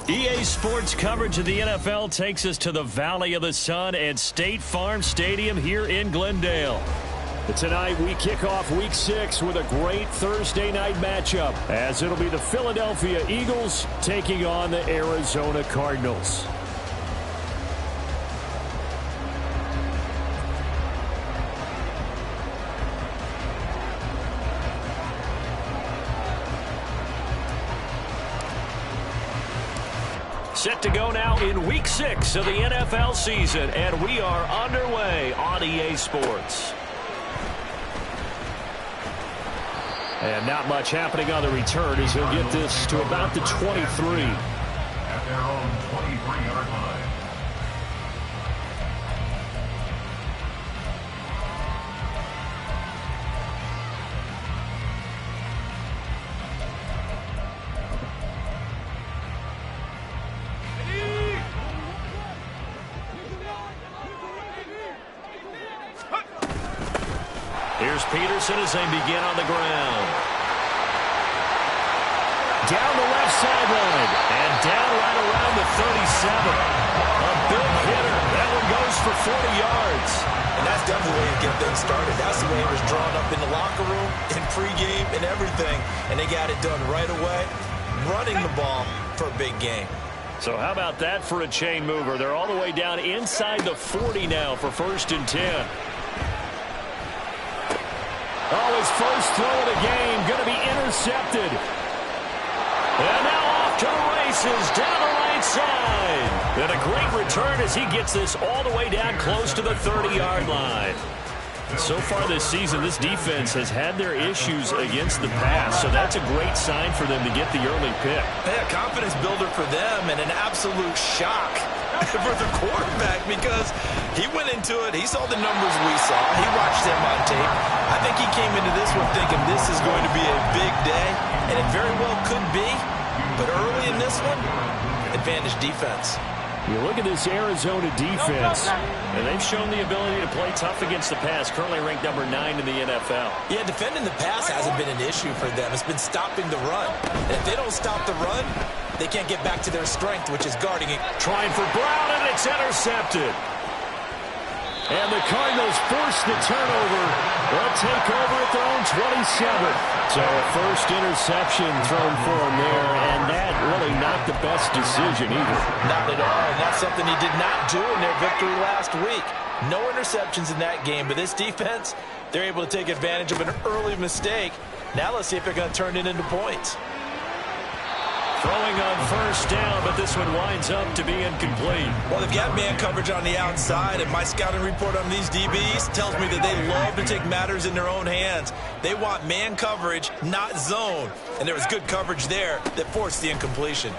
EA Sports coverage of the NFL takes us to the Valley of the Sun at State Farm Stadium here in Glendale. Tonight we kick off Week 6 with a great Thursday night matchup, as it'll be the Philadelphia Eagles taking on the Arizona Cardinals. Set to go now in Week 6 of the NFL season, and we are underway on EA Sports. And not much happening on the return as he'll get this to about the 23. At their own 23-yard line. Here's Peterson as they begin on the ground. Down the left sideline and down right around the 37. A big hitter. That one goes for 40 yards. And that's definitely the way to get things started. That's the way it was drawn up in the locker room, in pregame, and everything. And they got it done right away, running the ball for a big game. So how about that for a chain mover? They're all the way down inside the 40 now for 1st and 10. Oh, his first throw of the game going to be intercepted. And now off to the races down the right side. And a great return as he gets this all the way down close to the 30-yard line. So far this season, this defense has had their issues against the pass, so that's a great sign for them to get the early pick. Yeah, confidence builder for them and an absolute shock for the quarterback because he went into it. He saw the numbers we saw. He watched them on tape. I think he came into this one thinking this is going to be a big day, and it very well could be. But early in this one, advantage defense. You look at this Arizona defense, and they've shown the ability to play tough against the pass, currently ranked number 9 in the NFL. Yeah, defending the pass hasn't been an issue for them. It's been stopping the run. And if they don't stop the run, they can't get back to their strength, which is guarding it. Trying for Brown, and it's intercepted. And the Cardinals force the turnover. They'll take over at their own 27. So a first interception thrown for him there, and that really not the best decision either. Not at all, and that's something he did not do in their victory last week. No interceptions in that game, but this defense, they're able to take advantage of an early mistake. Now let's see if they're going to turn it into points. Throwing on first down, but this one winds up to be incomplete. Well, they've got man coverage on the outside, and my scouting report on these DBs tells me that they love to take matters in their own hands. They want man coverage, not zone. And there was good coverage there that forced the incompletion.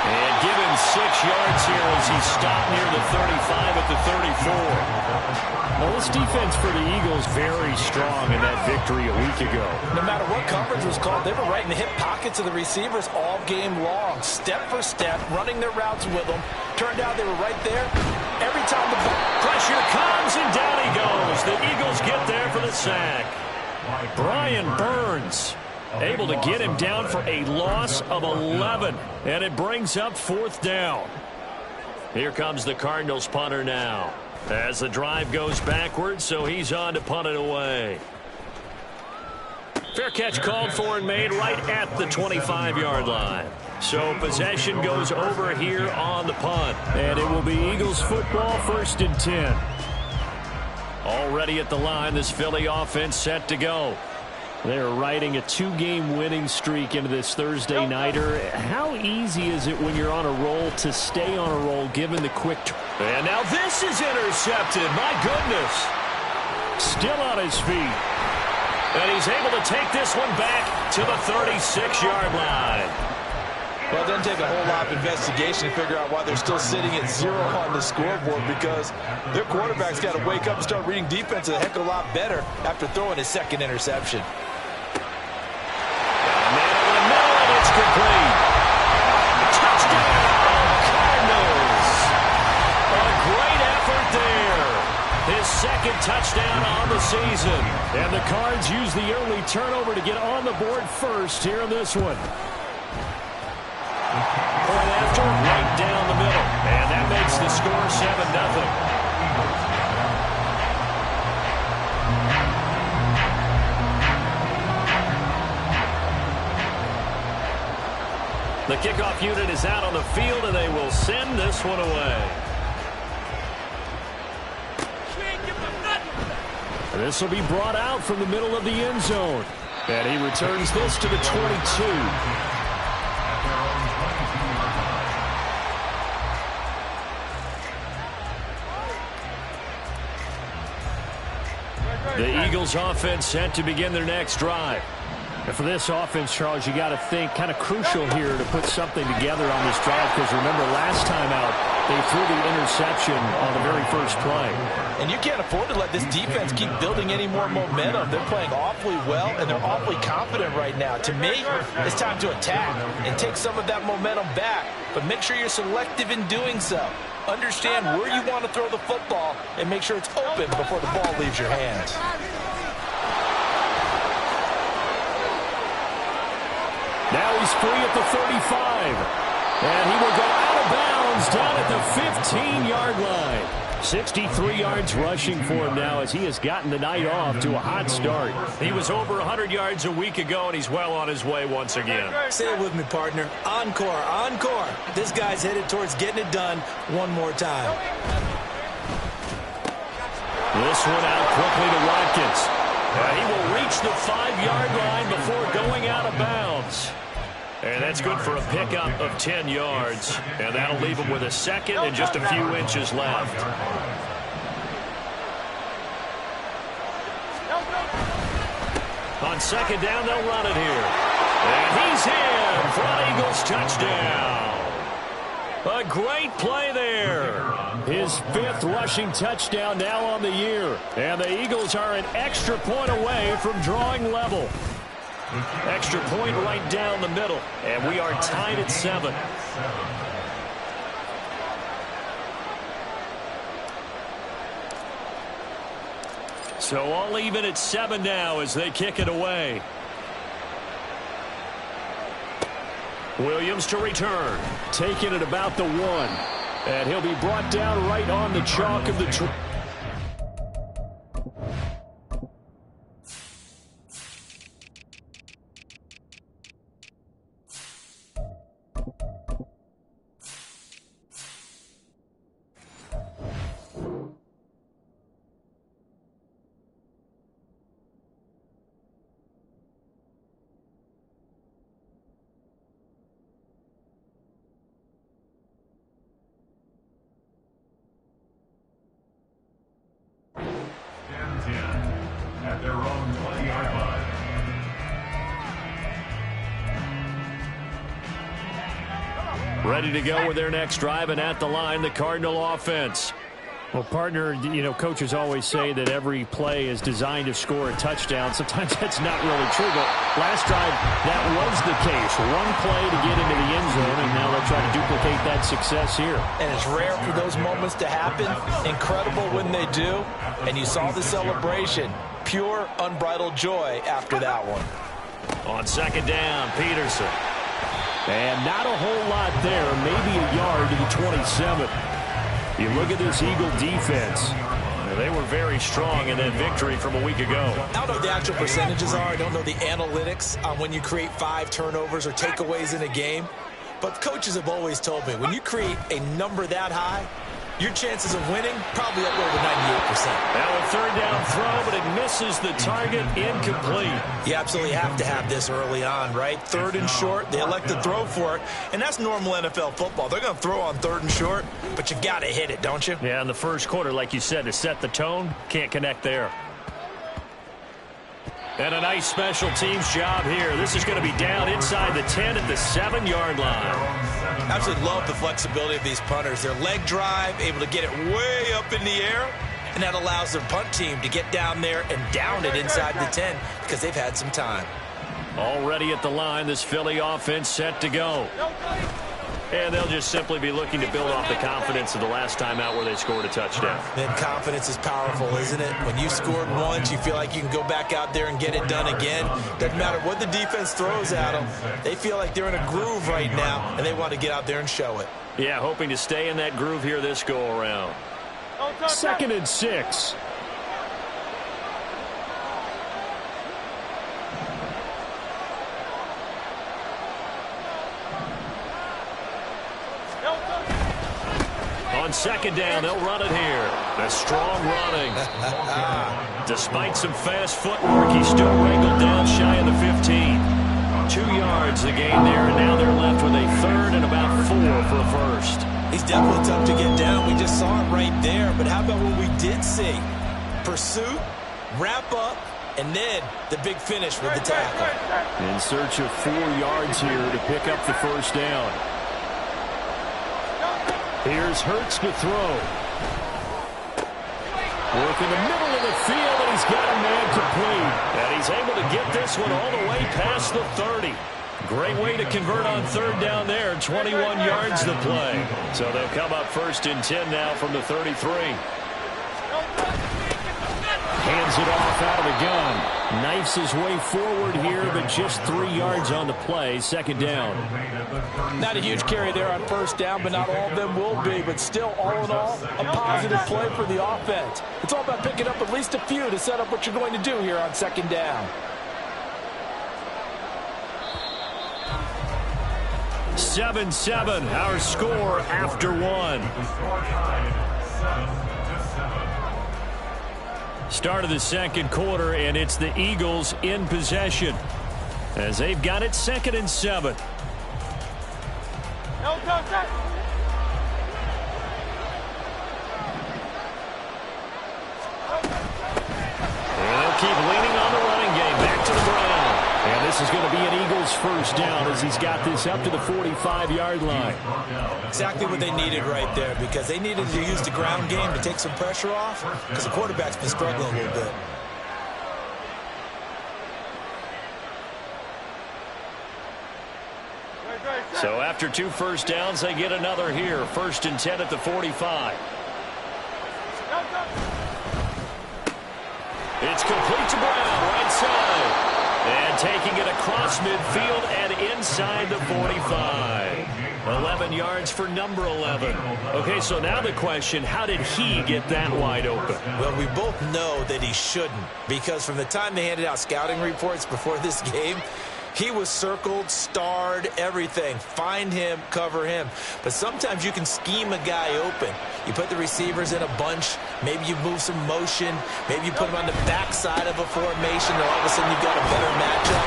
And give him 6 yards here as he stopped near the 35 at the 34. Well, this defense for the Eagles very strong in that victory a week ago. No matter what coverage was called, they were right in the hip pockets of the receivers all game long. Step for step, running their routes with them. Turned out they were right there every time the pressure comes, and down he goes. The Eagles get there for the sack. Brian Burns able to get him down for a loss of 11. And it brings up 4th down. Here comes the Cardinals punter now, as the drive goes backwards, so he's on to punt it away. Fair catch called for and made right at the 25-yard line. So possession goes over here on the punt. And it will be Eagles football, 1st and 10. Already at the line, this Philly offense set to go. They're riding a 2-game winning streak into this Thursday nighter. How easy is it when you're on a roll to stay on a roll given the quick... And now this is intercepted. My goodness. Still on his feet. And he's able to take this one back to the 36-yard line. Well, it doesn't take a whole lot of investigation to figure out why they're still sitting at 0 on the scoreboard, because their quarterback's got to wake up and start reading defense a heck of a lot better after throwing his 2nd interception. It's complete. Touchdown, Cardinals. A great effort there. His 2nd touchdown on the season. And the Cards use the early turnover to get on the board first here in this one. score 7-0. The kickoff unit is out on the field, and they will send this one away. This will be brought out from the middle of the end zone. And he returns this to the 22. The Eagles offense set to begin their next drive. And for this offense, Charles, you got to think kind of crucial here to put something together on this drive, because remember last time out they threw the interception on the very first play. And you can't afford to let this defense keep building any more momentum. They're playing awfully well, and they're awfully confident right now. To me, it's time to attack and take some of that momentum back, but make sure you're selective in doing so. Understand where you want to throw the football and make sure it's open before the ball leaves your hands. Now he's free at the 35. And he will go out of bounds down at the 15-yard line. 63 yards rushing for him now as he has gotten the night off to a hot start. He was over 100 yards a week ago, and he's well on his way once again. Say it with me, partner. Encore, encore. This guy's headed towards getting it done one more time. This one out quickly to Watkins. He will reach the 5-yard line before going out of bounds. And that's good for a pickup of 10 yards. And that'll leave him with a second and just a few inches left. On second down, they'll run it here. And he's in for an Eagles touchdown. A great play there. His 5th rushing touchdown now on the year. And the Eagles are an extra point away from drawing level. Extra point right down the middle. And we are tied at 7. So all even at 7 now as they kick it away. Williams to return. Taking it about the 1. And he'll be brought down right on the chalk of the at their own 20-yard line. Ready to go with their next drive, and at the line, the Cardinal offense. Well, partner, you know, coaches always say that every play is designed to score a touchdown. Sometimes that's not really true, but last drive, that was the case. One play to get into the end zone, and now they'll try to duplicate that success here. And it's rare for those moments to happen. Incredible when they do. And you saw the celebration. Pure, unbridled joy after that one. On second down, Peterson. And not a whole lot there, maybe a yard to the 27. You look at this Eagle defense. They were very strong in that victory from a week ago. I don't know what the actual percentages are. I don't know the analytics on when you create 5 turnovers or takeaways in a game. But coaches have always told me, when you create a number that high, your chances of winning probably up over 98%. Now a third down throw, but it misses the target, incomplete. You absolutely have to have this early on, right? 3rd and short, they elect to throw for it, and that's normal NFL football. They're going to throw on 3rd and short, but you got to hit it, don't you? Yeah, in the first quarter, like you said, to set the tone, can't connect there. And a nice special teams job here. This is going to be down inside the 10 at the 7-yard line. Absolutely love the flexibility of these punters. Their leg drive, able to get it way up in the air, and that allows their punt team to get down there and down it inside the 10 because they've had some time. Already at the line, this Philly offense set to go. And they'll just simply be looking to build off the confidence of the last time out where they scored a touchdown. And confidence is powerful, isn't it? When you scored once, you feel like you can go back out there and get it done again. Doesn't matter what the defense throws at them. They feel like they're in a groove right now, and they want to get out there and show it. Yeah, hoping to stay in that groove here this go-around. 2nd and 6. On 2nd down, they'll run it here. A strong running. Despite some fast footwork, he's still wrangled down shy of the 15. 2 yards the gain there, and now they're left with a 3rd and about 4 for a first. He's definitely tough to get down. We just saw it right there. But how about what we did see? Pursuit, wrap up, and then the big finish with the tackle. In search of 4 yards here to pick up the first down. Here's Hurts to throw. Work in the middle of the field, and he's got a man complete. And he's able to get this one all the way past the 30. Great way to convert on 3rd down there. 21 yards to play. So they'll come up 1st and 10 now from the 33. Hands it off out of the gun. Knifes his way forward here, but just 3 yards on the play. 2nd down. Not a huge carry there on 1st down, but not all of them will be. But still, all in all, a positive play for the offense. It's all about picking up at least a few to set up what you're going to do here on 2nd down. 7-7, our score after 1. Start of the 2nd quarter, and it's the Eagles in possession as they've got it 2nd and 7. And they'll keep leaning on the running game. Back to the ground. And this is going to be an Eagles first down as he's got this up to the 45-yard line. Exactly what they needed right there, because they needed to use the ground game to take some pressure off, because the quarterback's been struggling a little bit. So after 2 first downs, they get another here. 1st and 10 at the 45. It's complete to Brown, right side. And taking it across midfield and inside the 45. 11 yards for number 11. Okay, so now the question, how did he get that wide open? Well, we both know that he shouldn't, because from the time they handed out scouting reports before this game, he was circled, starred, everything. Find him, cover him. But sometimes you can scheme a guy open. You put the receivers in a bunch. Maybe you move some motion. Maybe you put them on the backside of a formation, and all of a sudden you've got a better matchup.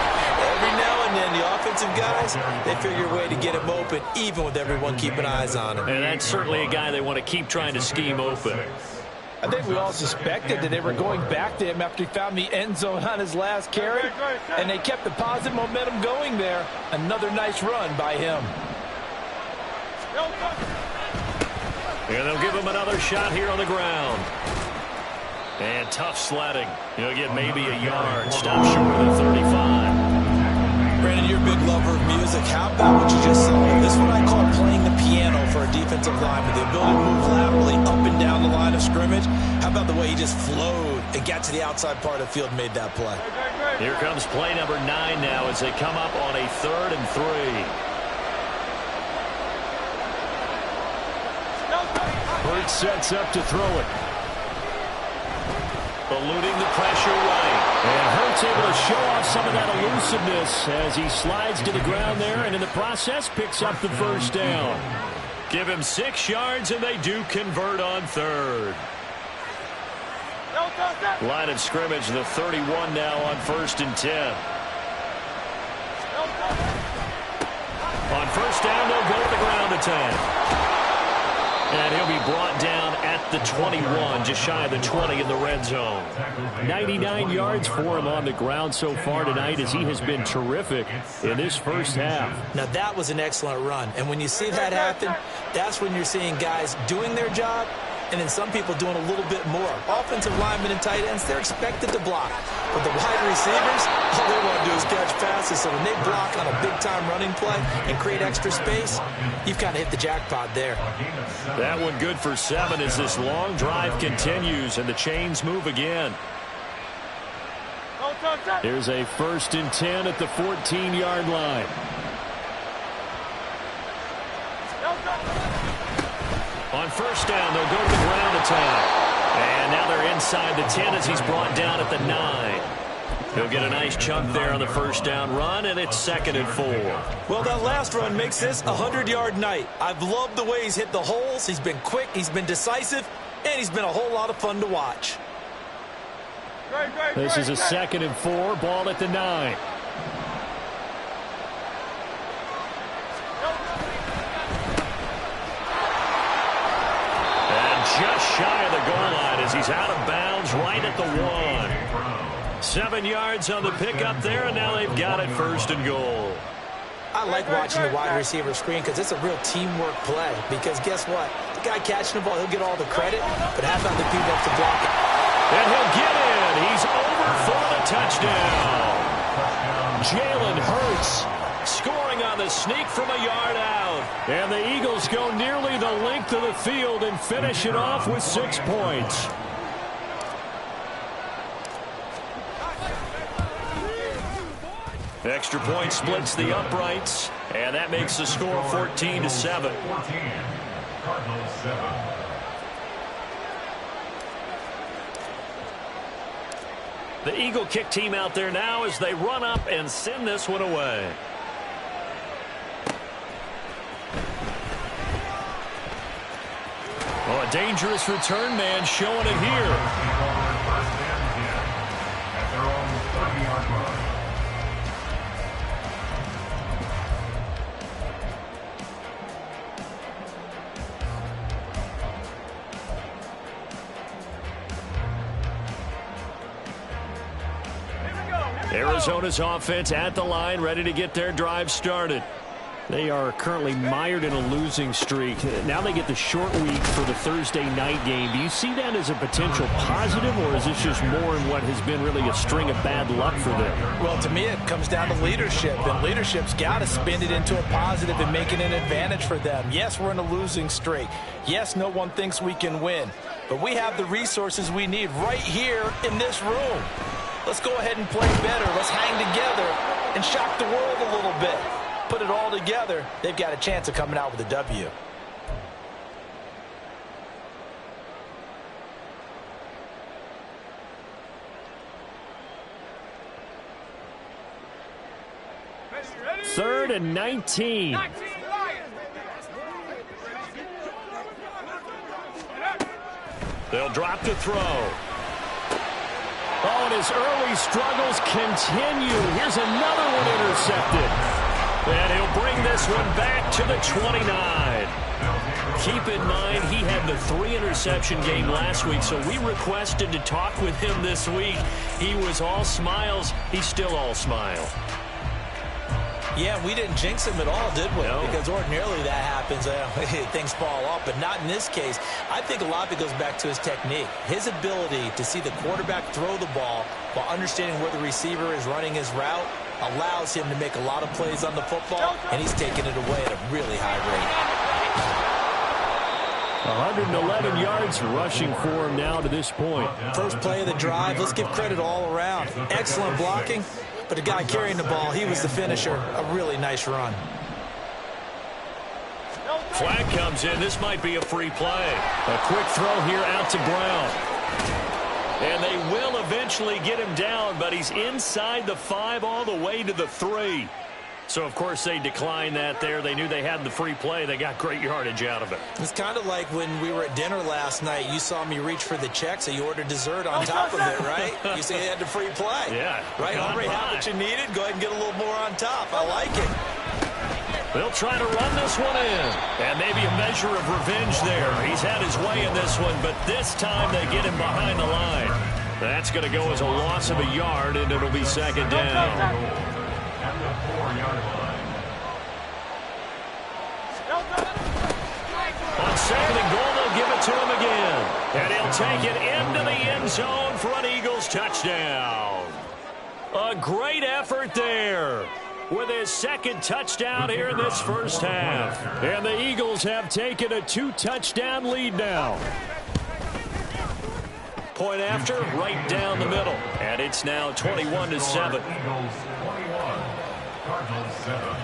Every now and then, the offensive guys, they figure a way to get him open, even with everyone keeping eyes on him. And that's certainly a guy they want to keep trying to scheme open. I think we all suspected that they were going back to him after he found the end zone on his last carry, and they kept the positive momentum going there. Another nice run by him. And they'll give him another shot here on the ground. And tough sledding. He'll get maybe a yard. Stop short of the 35. Brandon, you're a big lover of music. How about what you just saw? This is what I call playing the piano for a defensive lineman. The ability to move laterally up and down the line of scrimmage. How about the way he just flowed and got to the outside part of the field and made that play? Here comes play number 9 now as they come up on a 3rd and 3. Hurts sets up to throw it. Eluding the pressure right. And Hurts able to show off some of that elusiveness as he slides to the ground there, and in the process picks up the first down. Give him 6 yards, and they do convert on 3rd. Line of scrimmage, the 31 now on 1st and 10. On 1st down, they'll go to the ground attack. And he'll be brought down at the 21, just shy of the 20 in the red zone. 99 yards for him on the ground so far tonight, as he has been terrific in this first half. Now, that was an excellent run. And when you see that happen, that's when you're seeing guys doing their job and then some people doing a little bit more. Offensive linemen and tight ends, they're expected to block. But the wide receivers, all they want to do is catch passes. So when they block on a big-time running play and create extra space, you've kind of hit the jackpot there. That one good for 7 as this long drive continues and the chains move again. Here's a 1st and 10 at the 14-yard line. On 1st down, they'll go to the ground attack. And now they're inside the 10 as he's brought down at the 9. He'll get a nice chunk there on the 1st down run, and it's 2nd and 4. Well, that last run makes this a 100-yard night. I've loved the way he's hit the holes. He's been quick, he's been decisive, and he's been a whole lot of fun to watch. This is a 2nd and 4, ball at the 9. Just shy of the goal line as he's out of bounds right at the 1. 7 yards on the pickup there, and now they've got it 1st and goal. I like watching the wide receiver screen because it's a real teamwork play. Because guess what? The guy catching the ball, he'll get all the credit, but half of the people have to block it. And he'll get in. He's over for the touchdown. Jalen Hurts scoring on the sneak from a yard out. And the Eagles go nearly the length of the field and finish it off with 6 points. Extra point splits the uprights, and that makes the score 14-7. Cardinals 7. The Eagle kick team out there now as they run up and send this one away. Oh, a dangerous return man showing it here. At their own 30-yard line. Arizona's offense at the line, ready to get their drive started. They are currently mired in a losing streak. Now they get the short week for the Thursday night game. Do you see that as a potential positive, or is this just more in what has been really a string of bad luck for them? Well, to me, it comes down to leadership, and leadership's got to spin it into a positive and make it an advantage for them. Yes, we're in a losing streak. Yes, no one thinks we can win, but we have the resources we need right here in this room. Let's go ahead and play better. Let's hang together and shock the world a little bit. Put it all together, they've got a chance of coming out with a W. Third and 19. They'll drop to throw. Oh, and his early struggles continue. Here's another one intercepted. And he'll bring this one back to the 29. Keep in mind, he had the 3-interception game last week, so we requested to talk with him this week. He was all smiles. He's still all smile. Yeah, we didn't jinx him at all, did we? No. Because ordinarily that happens. Things fall off, but not in this case. I think a lot of it goes back to his technique. His ability to see the quarterback throw the ball while understanding where the receiver is running his route allows him to make a lot of plays on the football, and he's taking it away at a really high rate. 111 yards rushing for him now to this point. First play of the drive, let's give credit all around. Excellent blocking, but the guy carrying the ball, he was the finisher. A really nice run. Flag comes in. This might be a free play. A quick throw here out to Brown. And they will eventually get him down, but he's inside the 5 all the way to the 3. So, of course, they declined that there. They knew they had the free play. They got great yardage out of it. It's kind of like when we were at dinner last night. You saw me reach for the check, so you ordered dessert on top of it, right? You said you had the free play. Yeah. Right? Already have what you needed. Go ahead and get a little more on top. I like it. They'll try to run this one in. And maybe a measure of revenge there. He's had his way in this one, but this time they get him behind the line. That's going to go as a loss of a yard, and it'll be second down. At the 4-yard line. On second and goal, they'll they'll give it to him again. And he'll take it into the end zone for an Eagles touchdown. A great effort there with his second touchdown here in this first half. And the Eagles have taken a 2-touchdown lead now. Point after, right down the middle. And it's now 21-7. Eagles 21, Cardinals 7.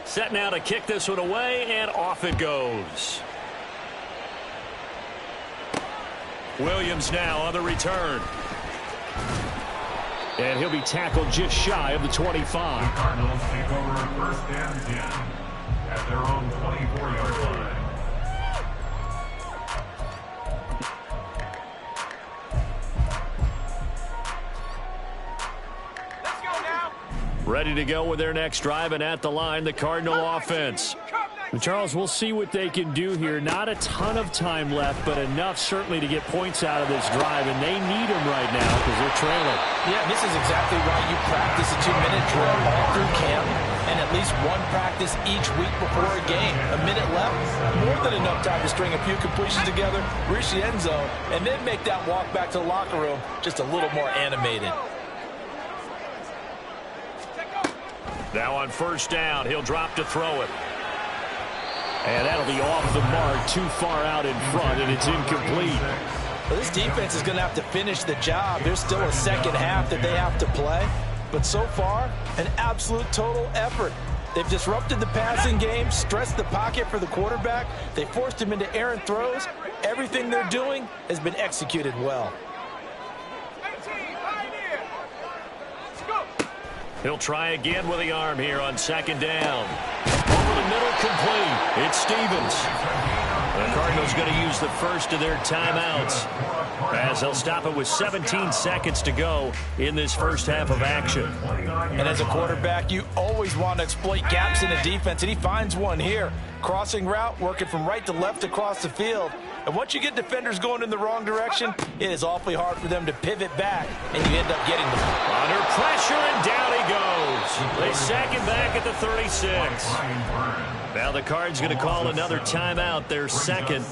Set now to kick this one away, and off it goes. Williams now on the return. And he'll be tackled just shy of the 25. The Cardinals take over first and 10 at their own 24-yard line. Ready to go with their next drive, and at the line, the Cardinal offense. And Charles, we'll see what they can do here. Not a ton of time left, but enough certainly to get points out of this drive, and they need them right now because they're trailing. Yeah, this is exactly why you practice a 2-minute drill all through camp and at least one practice each week before a game. A minute left, more than enough time to string a few completions together, reach the end zone, and then make that walk back to the locker room just a little more animated. Now on first down, he'll drop to throw it. And that'll be off the mark, too far out in front, and it's incomplete. Well, this defense is going to have to finish the job. There's still a second half that they have to play. But so far, an absolute total effort. They've disrupted the passing game, stressed the pocket for the quarterback. They forced him into errant throws. Everything they're doing has been executed well. He'll try again with the arm here on second down. Over the middle, complete. It's Stevens. The Cardinals going to use the first of their timeouts as they'll stop it with 17 seconds to go in this first half of action. And as a quarterback, you always want to exploit gaps in the defense, and he finds one here. Crossing route, working from right to left across the field. And once you get defenders going in the wrong direction, it is awfully hard for them to pivot back, and you end up getting them. Under pressure, and down he goes. They sack him back at the 36. Now the Cards going to call another timeout, their second.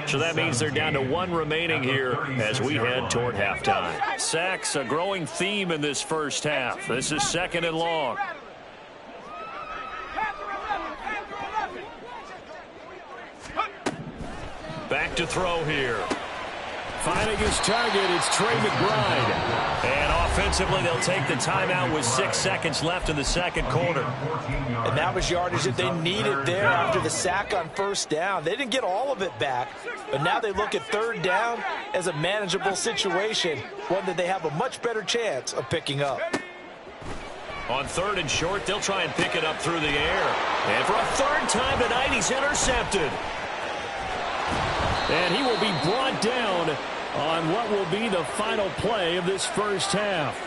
So that means they're down to one remaining here as we head toward halftime. Sacks, a growing theme in this first half. This is second and long. Back to throw here. Finding his target, it's Trey McBride. And offensively, they'll take the timeout with 6 seconds left in the second quarter. And that was yardage that they needed there after the sack on first down. They didn't get all of it back, but now they look at third down as a manageable situation, one that they have a much better chance of picking up. On third and short, they'll try and pick it up through the air. And for a third time tonight, he's intercepted. And he will be brought down on what will be the final play of this first half.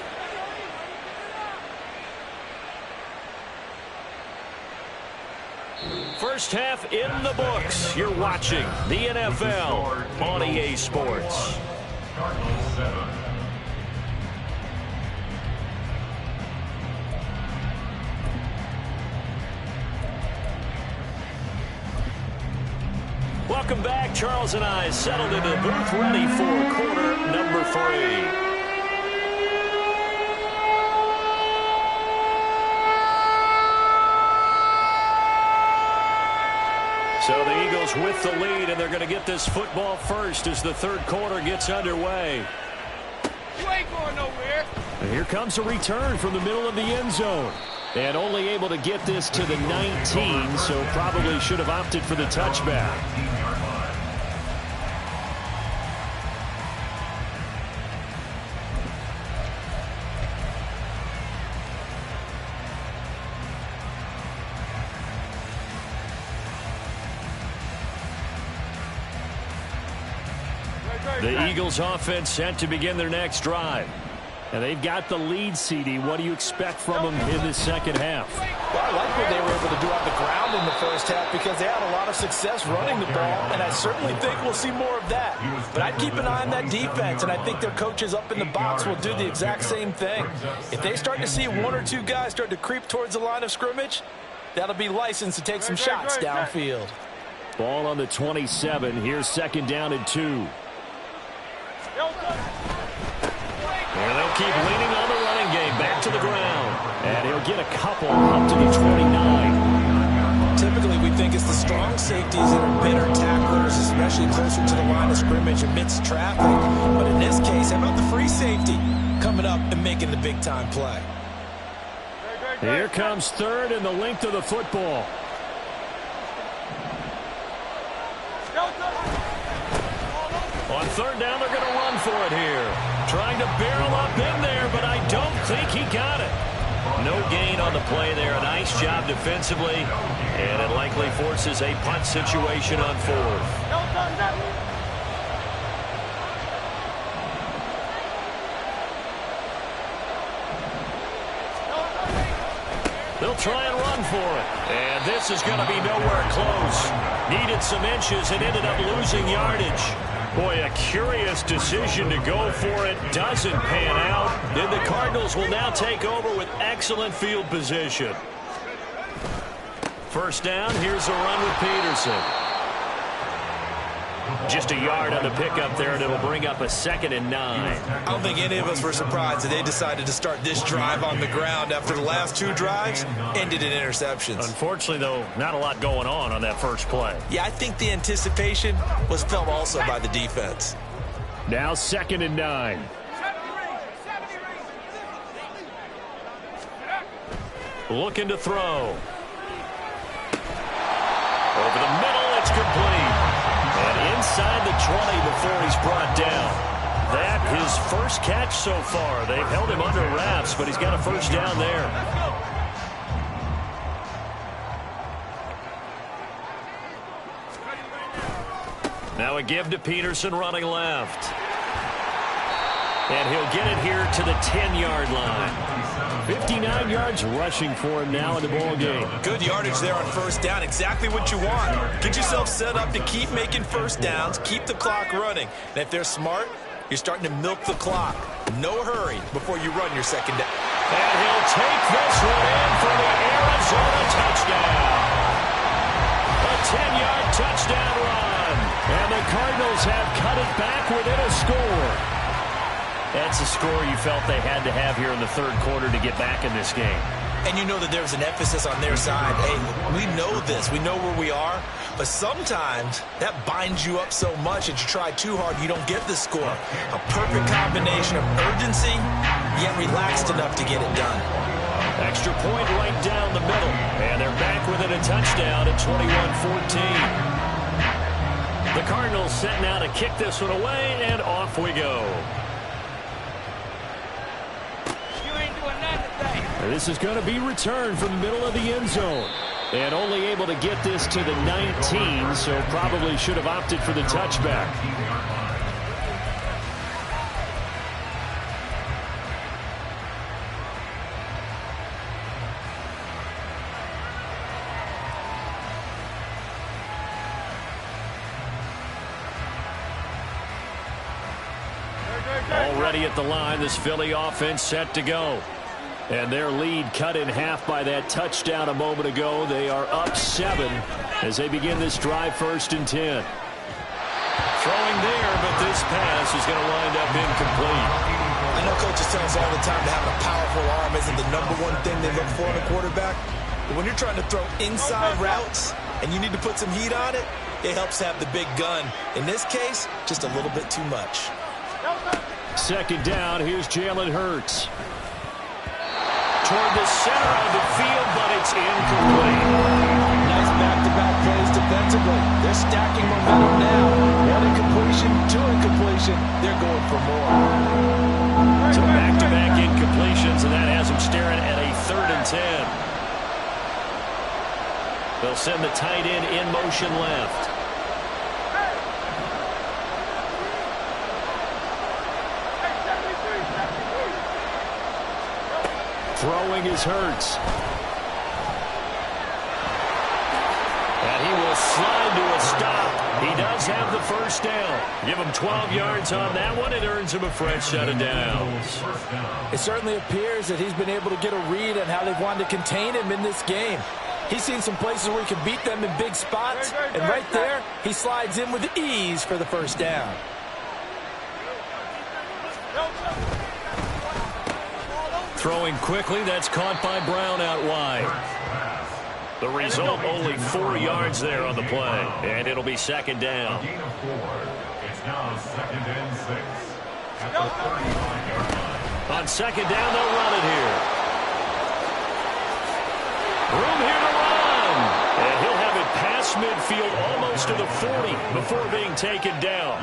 First half in the books. You're watching the NFL on EA Sports. Cardinals 7. Welcome back. Charles and I settled into the booth, ready for quarter number 3. So the Eagles with the lead, and they're going to get this football first as the third quarter gets underway. You ain't going nowhere. And here comes a return from the middle of the end zone. And only able to get this to the 19, so probably should have opted for the touchback. The Eagles offense set to begin their next drive. And they've got the lead, CD. What do you expect from them in this second half? Well, I like what they were able to do on the ground in the first half because they had a lot of success running the ball, and I certainly think we'll see more of that. But I'd keep an eye on that defense, and I think their coaches up in the box will do the exact same thing. If they start to see one or two guys start to creep towards the line of scrimmage, that'll be licensed to take some shots downfield. Ball on the 27. Here's second down and 2. And they'll keep leaning on the running game. Back to the ground. And he'll get a couple up to the 29. Typically, we think it's the strong safeties that are better tacklers, especially closer to the line of scrimmage amidst traffic. But in this case, how about the free safety coming up and making the big-time play? Here comes third and the length of the football. On third down, they're going to run for it here. Trying to barrel up in there, but I don't think he got it. No gain on the play there. A nice job defensively, and it likely forces a punt situation on fourth. They'll try and run for it. And this is going to be nowhere close. Needed some inches and ended up losing yardage. Boy, a curious decision to go for it. Doesn't pan out. Then the Cardinals will now take over with excellent field position. First down, here's a run with Peterson. Just a yard on the pickup there, and it'll bring up a 2nd and 9. I don't think any of us were surprised that they decided to start this drive on the ground after the last two drives ended in interceptions. Unfortunately, though, not a lot going on that first play. Yeah, I think the anticipation was felt also by the defense. Now 2nd and 9. Looking to throw. Over the middle, it's complete. And inside the 20 before he's brought down. That his first catch so far. They've held him under wraps, but he's got a first down there. Now a give to Peterson running left. And he'll get it here to the 10-yard line. 59 yards rushing for him now in the ball game. Good yardage there on first down. Exactly what you want. Get yourself set up to keep making first downs, keep the clock running. And if they're smart, you're starting to milk the clock. No hurry before you run your second down. And he'll take this one in for the Arizona touchdown. A 10-yard touchdown run. And the Cardinals have cut it back within a score. That's a score you felt they had to have here in the third quarter to get back in this game. And you know that there's an emphasis on their side. Hey, we know this. We know where we are. But sometimes that binds you up so much that you try too hard, you don't get the score. A perfect combination of urgency, yet relaxed enough to get it done. Extra point right down the middle. And they're back within a touchdown at 21-14. The Cardinals set now to kick this one away, and off we go. This is going to be returned from the middle of the end zone. And only able to get this to the 19, so probably should have opted for the touchback. Already at the line, this Philly offense set to go. And their lead cut in half by that touchdown a moment ago. They are up 7 as they begin this drive, 1st and 10. Throwing there, but this pass is going to wind up incomplete. I know coaches tell us all the time that having a powerful arm isn't the #1 thing they look for in a quarterback. But when you're trying to throw inside routes and you need to put some heat on it, it helps have the big gun. In this case, just a little bit too much. 2nd down, here's Jalen Hurts. Toward the center of the field, but it's incomplete. Nice back-to-back plays defensively. They're stacking momentum now. One incompletion, 2 incompletion. They're going for more. So back-to-back incompletions, and that has them staring at a 3rd and 10. They'll send the tight end in motion left. Throwing is Hurts. And he will slide to a stop. He does have the first down. Give him 12 yards on that one. It earns him a fresh set of downs. It certainly appears that he's been able to get a read on how they've wanted to contain him in this game. He's seen some places where he can beat them in big spots, and right there, he slides in with ease for the first down. Throwing quickly, that's caught by Brown out wide. The result, only 4 yards there on the play, and it'll be second down. Gain of 4. It's now 2nd and 6 at the 35-yard line. On second down, they'll run it here. Room here to run. And he'll have it past midfield almost to the 40 before being taken down.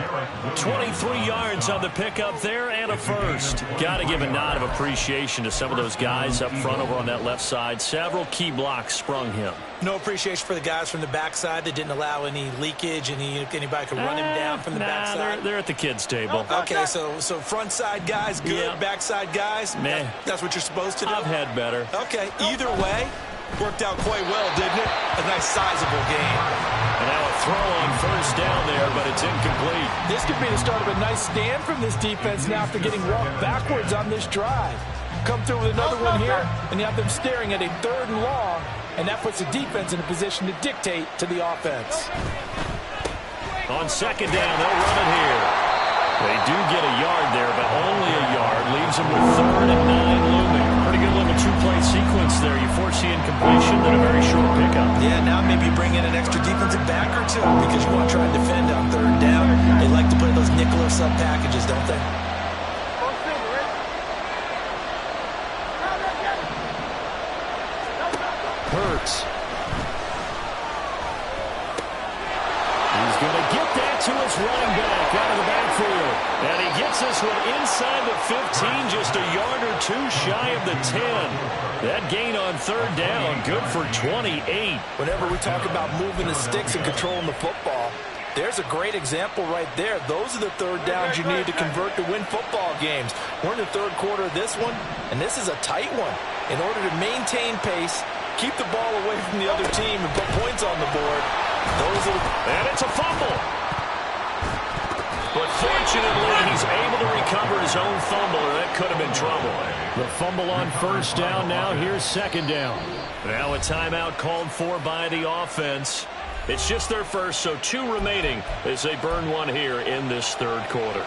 23 yards on the pickup there and a first. Got to give a nod of appreciation to some of those guys up front over on that left side. Several key blocks sprung him. No appreciation for the guys from the backside that didn't allow any leakage, and anybody could run him down from the backside. They're at the kids' table. Okay, so front side guys, good. Yeah. Backside guys, that's what you're supposed to do? I've had better. Okay, either way, worked out quite well, didn't it? A nice sizable gain. And now a throw on first down there, but it's incomplete. This could be the start of a nice stand from this defense now after getting walked backwards on this drive. Come through with another one here, and you have them staring at a 3rd and long, and that puts the defense in a position to dictate to the offense. On second down, they'll run it here. They do get a yard there, but only a yard. Leaves them with 3rd and 9 looming. Pretty good little 2-play sequence there. You force the incompletion, then a very short pickup. Yeah, now maybe you bring in an extra defensive back or two because you want to try and defend on 3rd down. They like to play those nickel or sub packages, don't they? Hurts. He's going to get that to his running back out of the backfield. And he gets this one inside the 15, just a yard or 2 shy of the 10. That gain on 3rd down, good for 28. Whenever we talk about moving the sticks and controlling the football, there's a great example right there. Those are the 3rd downs you need to convert to win football games. We're in the 3rd quarter of this one, and this is a tight one. In order to maintain pace, keep the ball away from the other team, and put points on the board. And it's a fumble. But fortunately, he's able to recover his own fumble, or that could have been trouble. The fumble on first down. Now here's second down. Now a timeout called for by the offense. It's just their first, so 2 remaining as they burn one here in this 3rd quarter.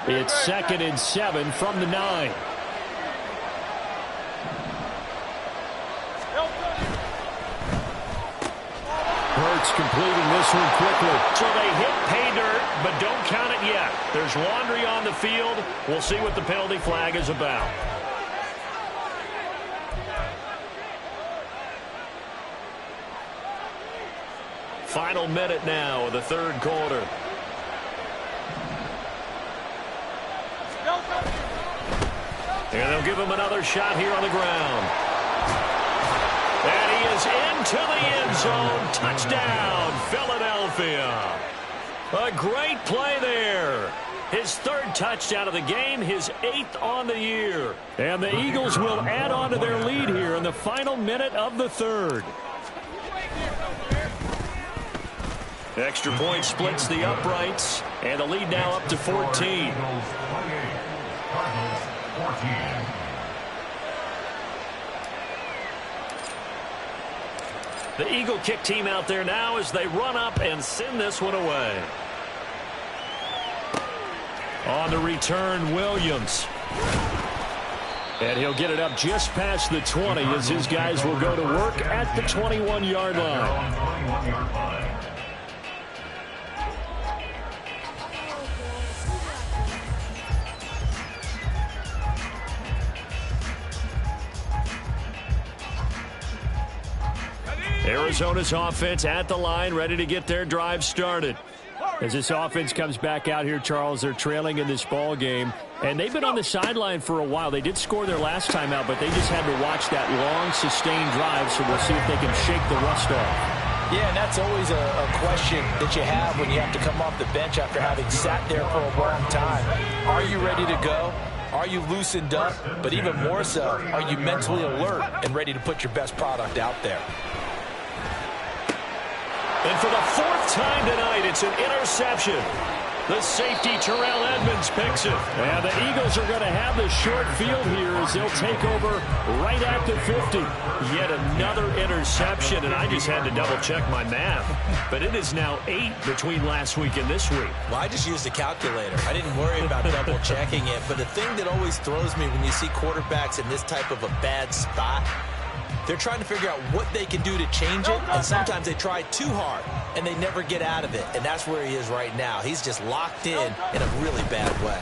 It's 2nd and 7 from the 9. Hurts completing this one quickly. So they hit pay dirt, but don't count it yet. There's laundry on the field. We'll see what the penalty flag is about. Final minute now of the 3rd quarter. And they'll give him another shot here on the ground. And he is into the end zone. Touchdown, Philadelphia. A great play there. His 3rd touchdown of the game, his 8th on the year. And the Eagles will add on to their lead here in the final minute of the 3rd. Extra point splits the uprights, and the lead now up to 14. Cardinals 14. The Eagle kick team out there now as they run up and send this one away. On the return, Williams. And he'll get it up just past the 20 as his guys will go to work at the 21-yard line. Arizona's offense at the line, ready to get their drive started. As this offense comes back out here, Charles, they're trailing in this ball game, and they've been on the sideline for a while. They did score their last time out, but they just had to watch that long, sustained drive, so we'll see if they can shake the rust off. Yeah, and that's always a question that you have when you have to come off the bench after having sat there for a long time. Are you ready to go? Are you loosened up? But even more so, are you mentally alert and ready to put your best product out there? And for the fourth time tonight, it's an interception. The safety, Terrell Edmonds, picks it. And the Eagles are going to have the short field here as they'll take over right at the 50. Yet another interception, and I just had to double-check my math. But it is now 8 between last week and this week. Well, I just used a calculator. I didn't worry about double-checking it. But the thing that always throws me when you see quarterbacks in this type of a bad spot, they're trying to figure out what they can do to change it, and sometimes they try too hard, and they never get out of it. And that's where he is right now. He's just locked in a really bad way.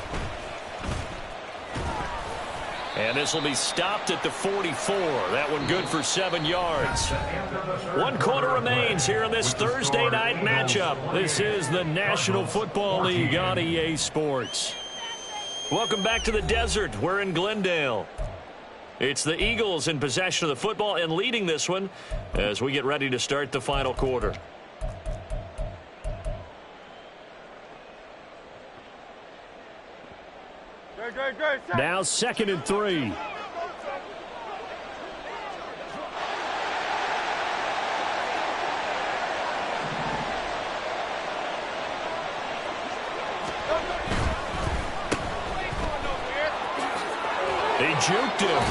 And this will be stopped at the 44. That one good for 7 yards. 1 quarter remains here in this Thursday night matchup. This is the National Football League on EA Sports. Welcome back to the desert. We're in Glendale. It's the Eagles in possession of the football and leading this one as we get ready to start the final quarter. Now 2nd and 3. They juked him.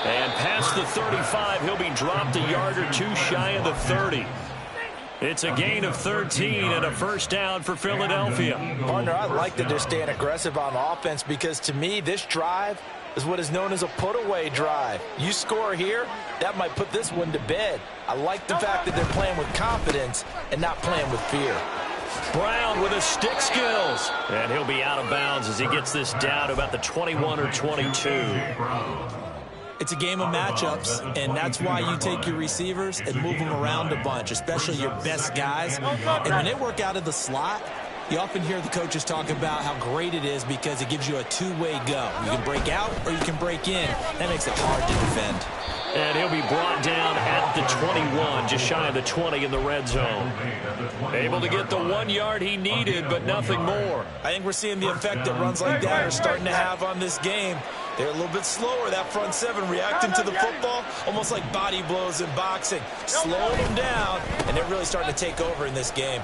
And past the 35, he'll be dropped a yard or two shy of the 30. It's a gain of 13 and a first down for Philadelphia. Partner, I like that they're staying aggressive on offense because, to me, this drive is what is known as a put-away drive. You score here, that might put this one to bed. I like the fact that they're playing with confidence and not playing with fear. Brown with his stick skills. And he'll be out of bounds as he gets this down to about the 21 or 22. It's a game of matchups, and that's why you take your receivers and move them around a bunch, especially your best guys. And when they work out of the slot, you often hear the coaches talk about how great it is because it gives you a two-way go. You can break out or you can break in. That makes it hard to defend. And he'll be brought down at the 21, just shy of the 20 in the red zone. Able to get the 1 yard he needed, but nothing more. I think we're seeing the effect that runs like that are starting to have on this game. They're a little bit slower, that front seven, reacting to the football, almost like body blows in boxing. Slowing them down, and they're really starting to take over in this game.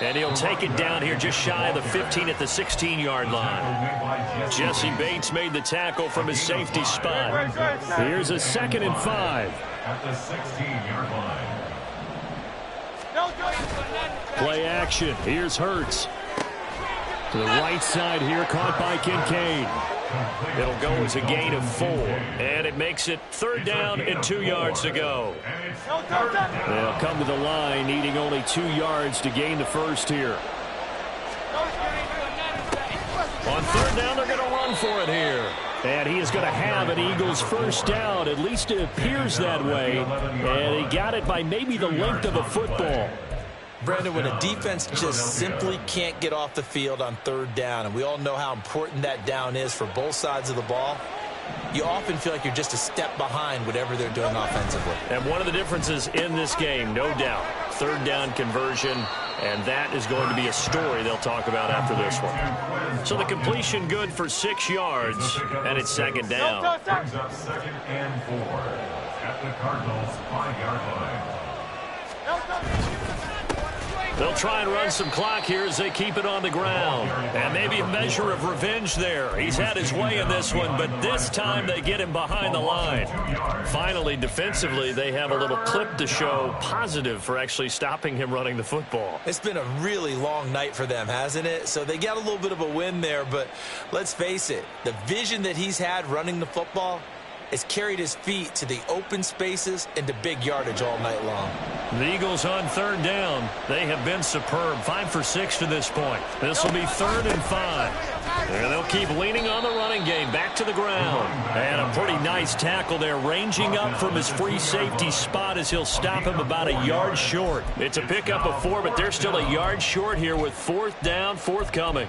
And he'll take it down here just shy of the 15 at the 16-yard line. Jesse Bates made the tackle from his safety spot. Here's a 2nd and 5. At the 16-yard line. Play action. Here's Hurts. To the right side here, caught by Kincaid. It'll go as a gain of 4. And it makes it 3rd down and 2 yards to go. They'll come to the line, needing only 2 yards to gain the first here. On 3rd down, they're going to run for it here. And he is going to have an Eagles first down. At least it appears that way. And he got it by maybe the length of a football. Brandon, when a defense just simply can't get off the field on 3rd down, and we all know how important that down is for both sides of the ball, you often feel like you're just a step behind whatever they're doing offensively. And one of the differences in this game, no doubt, 3rd down conversion, and that is going to be a story they'll talk about after this one. So the completion good for 6 yards, and it's 2nd down. Brings up 2nd and 4 at the Cardinals 5-yard line. They'll try and run some clock here as they keep it on the ground. And maybe a measure of revenge there. He's had his way in this one, but this time they get him behind the line. Finally, defensively, they have a little clip to show positive for actually stopping him running the football. It's been a really long night for them, hasn't it? So they got a little bit of a win there, but let's face it, the vision that he's had running the football has carried his feet to the open spaces and to big yardage all night long. The Eagles on 3rd down. They have been superb. 5 for 6 to this point. This will be 3rd and 5. And they'll keep leaning on the running game. Back to the ground. And a pretty nice tackle there, ranging up from his free safety spot as he'll stop him about a yard short. It's a pickup of 4, but they're still a yard short here with 4th down forthcoming.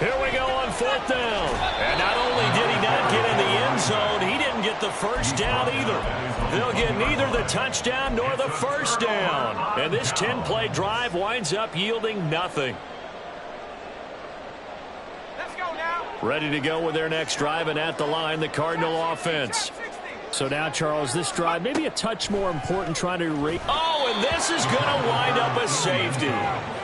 Here we go on 4th down. And not only did he not get in the end zone, he didn't get the first down either. They'll get neither the touchdown nor the first down. And this 10-play drive winds up yielding nothing. Let's go now. Ready to go with their next drive, and at the line, the Cardinal offense. So now, Charles, this drive maybe a touch more important, trying to Oh, and this is going to wind up a safety.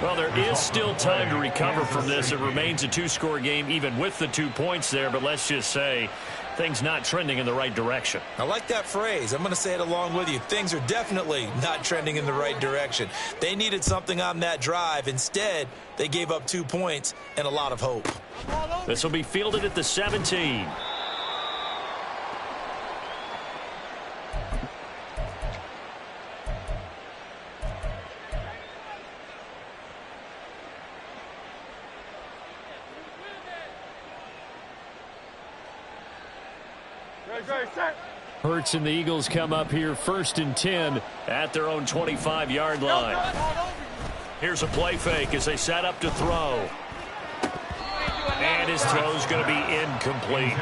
Well, there is still time to recover from this. It remains a 2-score game even with the 2 points there, but let's just say things not trending in the right direction. I like that phrase. I'm going to say it along with you. Things are definitely not trending in the right direction. They needed something on that drive. Instead, they gave up 2 points and a lot of hope. This will be fielded at the 17. Hurts and the Eagles come up here 1st and 10 at their own 25-yard line. Here's a play fake as they set up to throw. And his throw's going to be incomplete.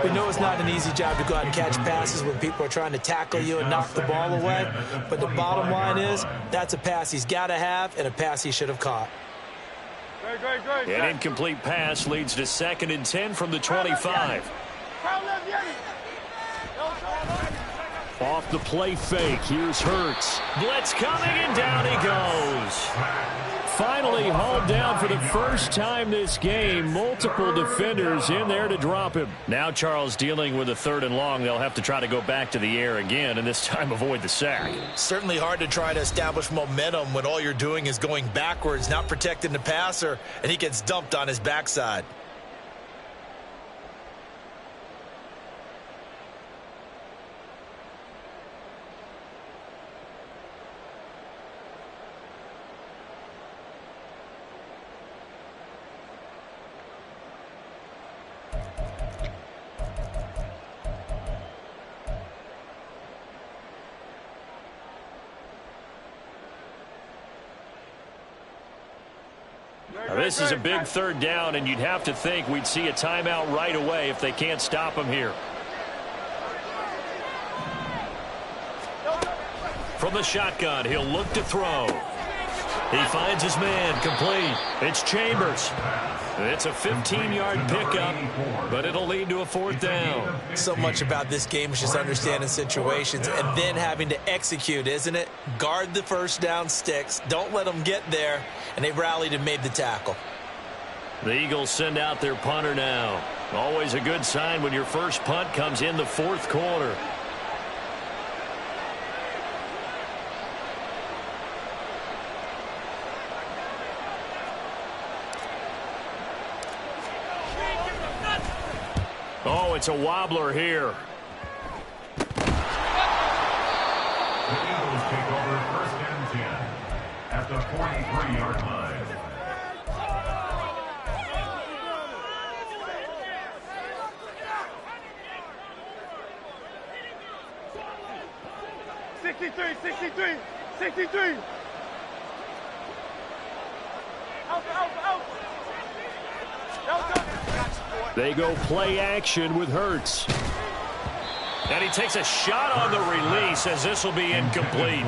We know it's not an easy job to go out and catch passes when people are trying to tackle you and knock the ball away. But the bottom line is that's a pass he's got to have and a pass he should have caught. An incomplete pass leads to 2nd and 10 from the 25. Off the play fake, here's Hurts. Blitz coming, and down he goes. Finally hauled down for the first time this game. Multiple defenders in there to drop him. Now Charles dealing with a 3rd and long. They'll have to try to go back to the air again, and this time avoid the sack. Certainly hard to try to establish momentum when all you're doing is going backwards, not protecting the passer, and he gets dumped on his backside. Now, this is a big 3rd down, and you'd have to think we'd see a timeout right away if they can't stop him here. From the shotgun, he'll look to throw. He finds his man, complete. It's Chambers. It's a 15-yard pickup, but it'll lead to a 4th down. So much about this game is just understanding situations and then having to execute, isn't it? Guard the first down sticks. Don't let them get there. And they rallied and made the tackle. The Eagles send out their punter now. Always a good sign when your first punt comes in the 4th quarter. Oh, it's a wobbler here. The Eagles take over 1st and 10 at the 43-yard line. They go play action with Hurts. And he takes a shot on the release as this will be incomplete.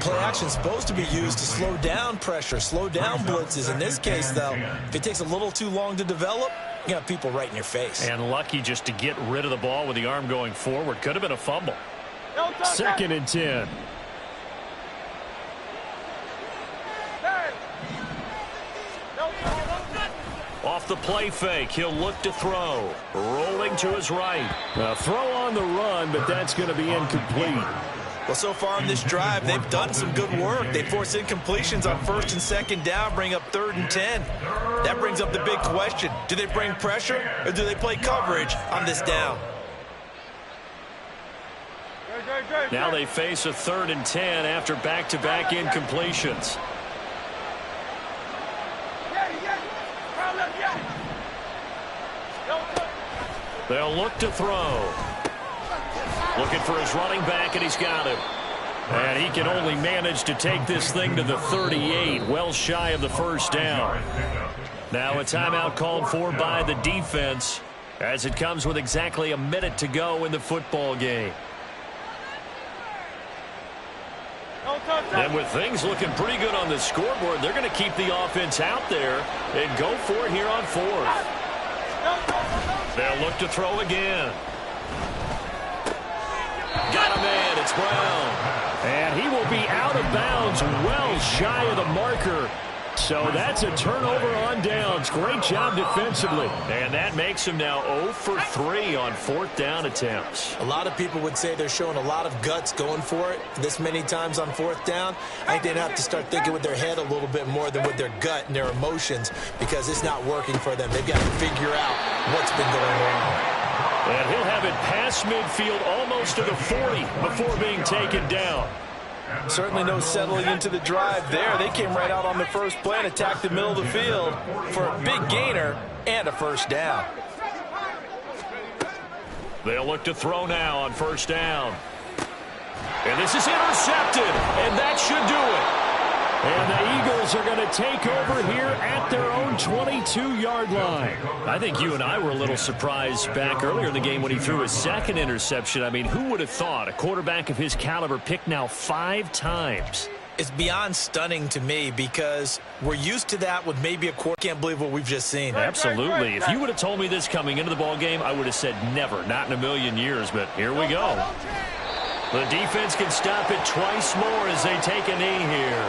Play action is supposed to be used to slow down pressure, slow down blitzes. In this case, though, if it takes a little too long to develop, you got people right in your face. And lucky just to get rid of the ball with the arm going forward. Could have been a fumble. 2nd and 10. Off the play fake, he'll look to throw. Rolling to his right. A throw on the run, but that's going to be incomplete. Well, so far in this drive, they've done some good work. They force incompletions on 1st and 2nd down, bring up 3rd and 10. That brings up the big question. Do they bring pressure or do they play coverage on this down? Now they face a 3rd and 10 after back-to-back incompletions. They'll look to throw. Looking for his running back, and he's got him. And he can only manage to take this thing to the 38, well shy of the 1st down. Now a timeout called for by the defense as it comes with exactly a minute to go in the football game. And with things looking pretty good on the scoreboard, they're going to keep the offense out there and go for it here on 4th. They'll look to throw again. Got a man. It's Brown. And he will be out of bounds well shy of the marker. So that's a turnover on downs. Great job defensively. And that makes him now 0 for 3 on 4th down attempts. A lot of people would say they're showing a lot of guts going for it this many times on 4th down. I think they'd have to start thinking with their head a little bit more than with their gut and their emotions because it's not working for them. They've got to figure out what's been going on. And he'll have it past midfield almost to the 40 before being taken down. Certainly no settling into the drive there. They came right out on the first play and attacked the middle of the field for a big gainer and a 1st down. They'll look to throw now on 1st down. And this is intercepted, and that should do it. And the Eagles are going to take over here at their own 22-yard line. I think you and I were a little surprised back earlier in the game when he threw his 2nd interception. I mean, who would have thought a quarterback of his caliber picked now 5 times? It's beyond stunning to me because we're used to that with maybe a quarterback. Can't believe what we've just seen. Absolutely. If you would have told me this coming into the ball game, I would have said never, not in a million years. But here we go. The defense can stop it twice more as they take a knee here.